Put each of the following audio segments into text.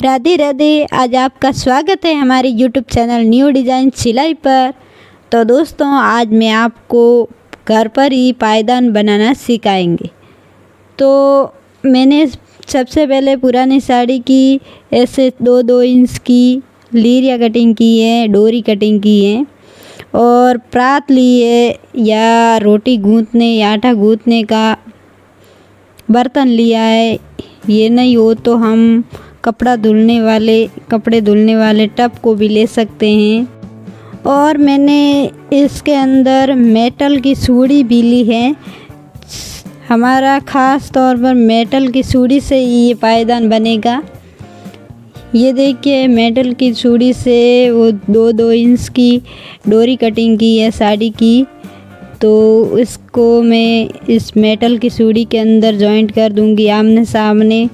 राधे राधे। आज आपका स्वागत है हमारे यूट्यूब चैनल न्यू डिज़ाइन सिलाई पर। तो दोस्तों, आज मैं आपको घर पर ही पायदान बनाना सिखाएंगे। तो मैंने सबसे पहले पुरानी साड़ी की ऐसे 2-2 इंच की लीरिया कटिंग की है, डोरी कटिंग की है और प्रात ली है या रोटी गूंथने या आटा गूंथने का बर्तन लिया है। ये नहीं हो तो हम कपड़े धुलने वाले टब को भी ले सकते हैं। और मैंने इसके अंदर मेटल की सूड़ी भी ली है। हमारा ख़ास तौर पर मेटल की सूड़ी से ही ये पायदान बनेगा। ये देखिए, मेटल की सूड़ी से वो 2-2 इंच की डोरी कटिंग की है साड़ी की। तो इसको मैं इस मेटल की सूड़ी के अंदर जॉइंट कर दूंगी आमने सामने।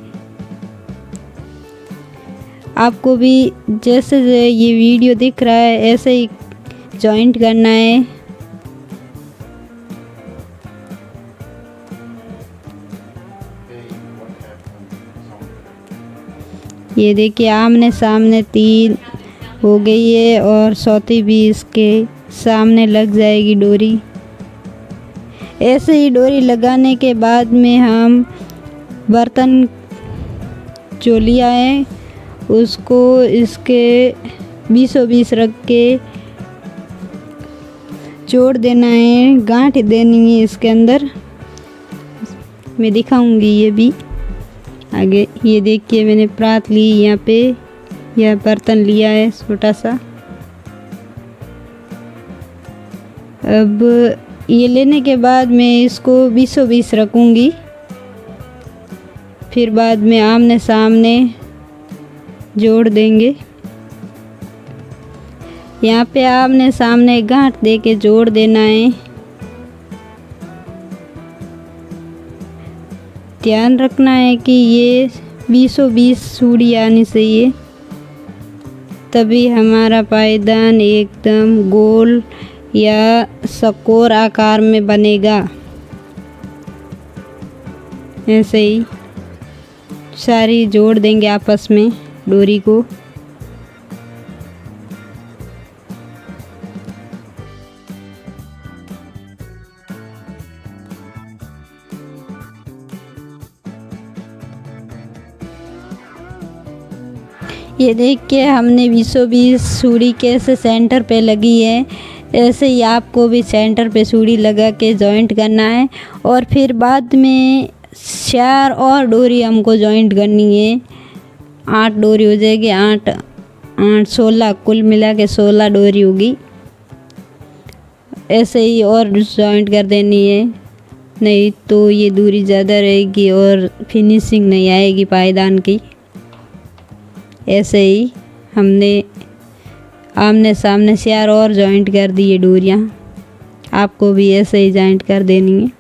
आपको भी जैसे ये वीडियो दिख रहा है ऐसे ही जॉइंट करना है। ये देखिए, आमने सामने 3 हो गई है और चौथी भी इसके सामने लग जाएगी डोरी। ऐसे ही डोरी लगाने के बाद में हम बर्तन जो लिया है उसको इसके बीचों-बीच रख के जोड़ देना है, गांठ देनी है इसके अंदर। मैं दिखाऊंगी ये भी आगे। ये देखिए, मैंने प्रात ली, यहाँ पे यह बर्तन लिया है छोटा सा। अब ये लेने के बाद मैं इसको बीचों-बीच रखूंगी। फिर बाद में आमने सामने जोड़ देंगे। यहाँ पे आमने सामने गांठ दे के जोड़ देना है। ध्यान रखना है कि ये बीचों-बीच सूड़ी आनी चाहिए, तभी हमारा पायदान एकदम गोल या चकोर आकार में बनेगा। ऐसे ही सारी जोड़ देंगे आपस में डोरी को। ये देख के हमने बीचों-बीच सूड़ी कैसे सेंटर पे लगी है, ऐसे ही आपको भी सेंटर पे सूड़ी लगा के जॉइंट करना है। और फिर बाद में 4 और डोरी हमको जॉइंट करनी है। 8 डोरी हो जाएगी। 8 16, कुल मिला के 16 डोरी होगी। ऐसे ही और जॉइंट कर देनी है, नहीं तो ये दूरी ज़्यादा रहेगी और फिनिशिंग नहीं आएगी पायदान की। ऐसे ही हमने आमने सामने 4 और जॉइंट कर दिए डोरियाँ। आपको भी ऐसे ही जॉइंट कर देनी है।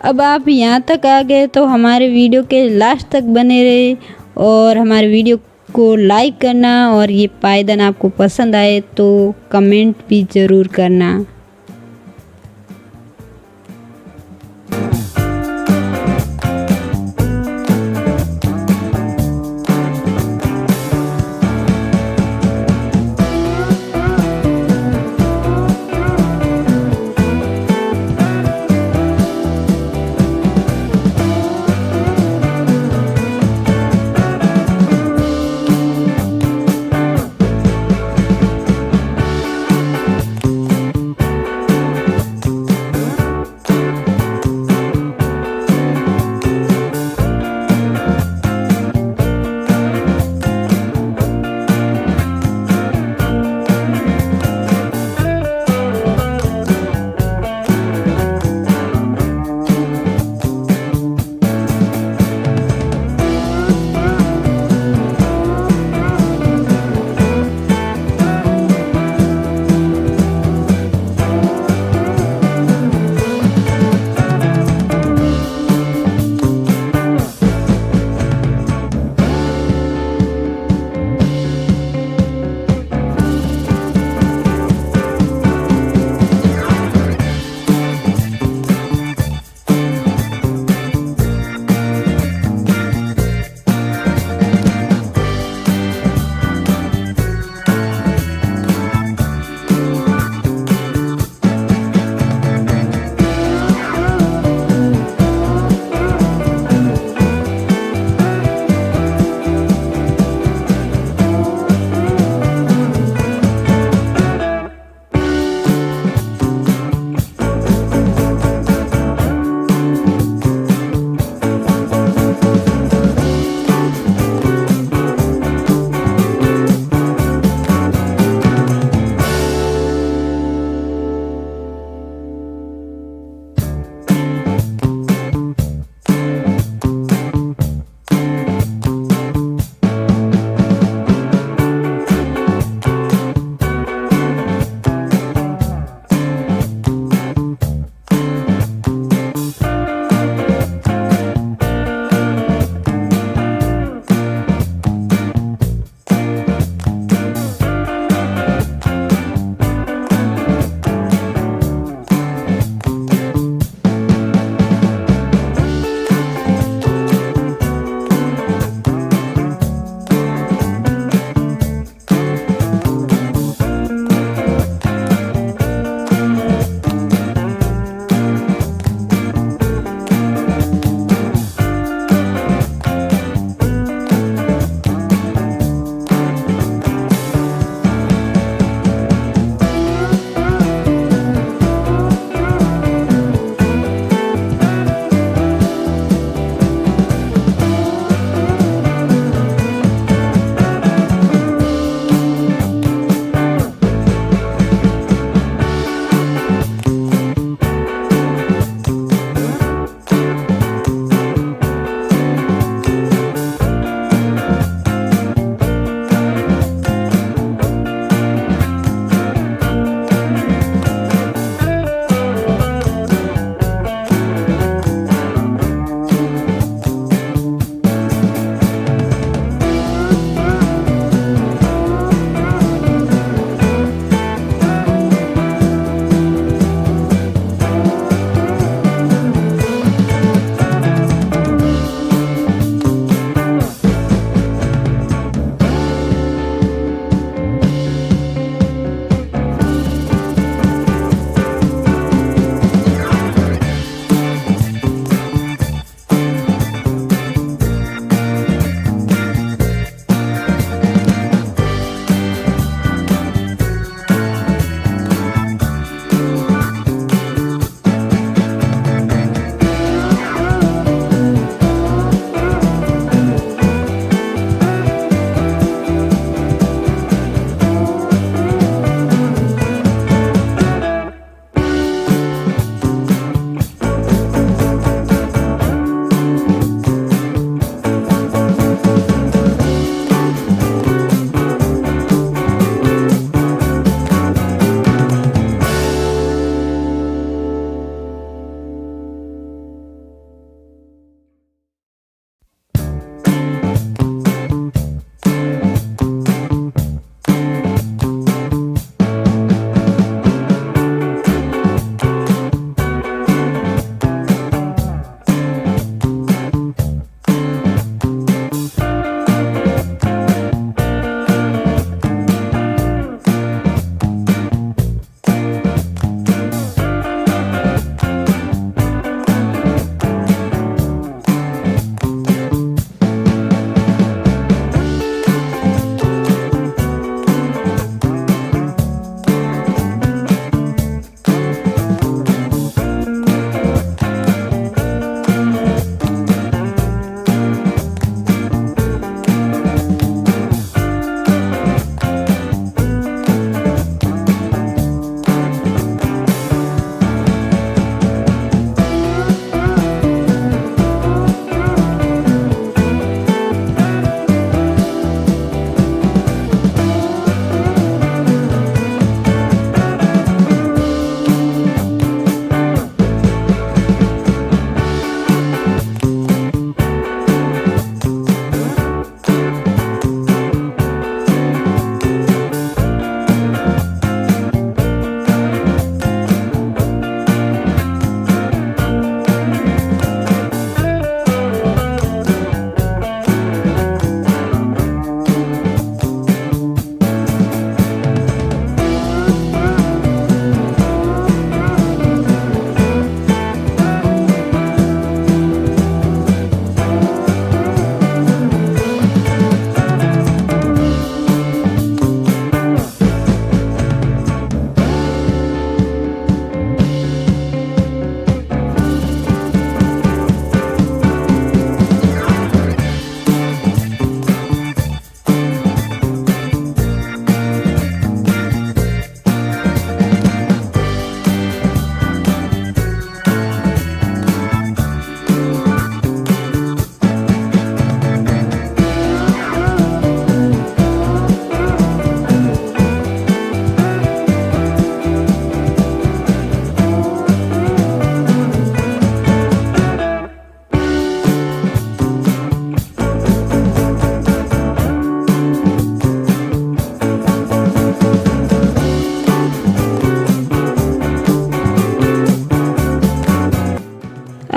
अब आप यहाँ तक आ गए तो हमारे वीडियो के लास्ट तक बने रहे और हमारे वीडियो को लाइक करना, और ये पायदान आपको पसंद आए तो कमेंट भी ज़रूर करना।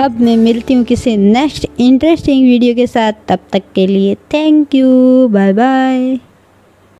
अब मैं मिलती हूँ किसी नेक्स्ट इंटरेस्टिंग वीडियो के साथ। तब तक के लिए थैंक यू, बाय बाय।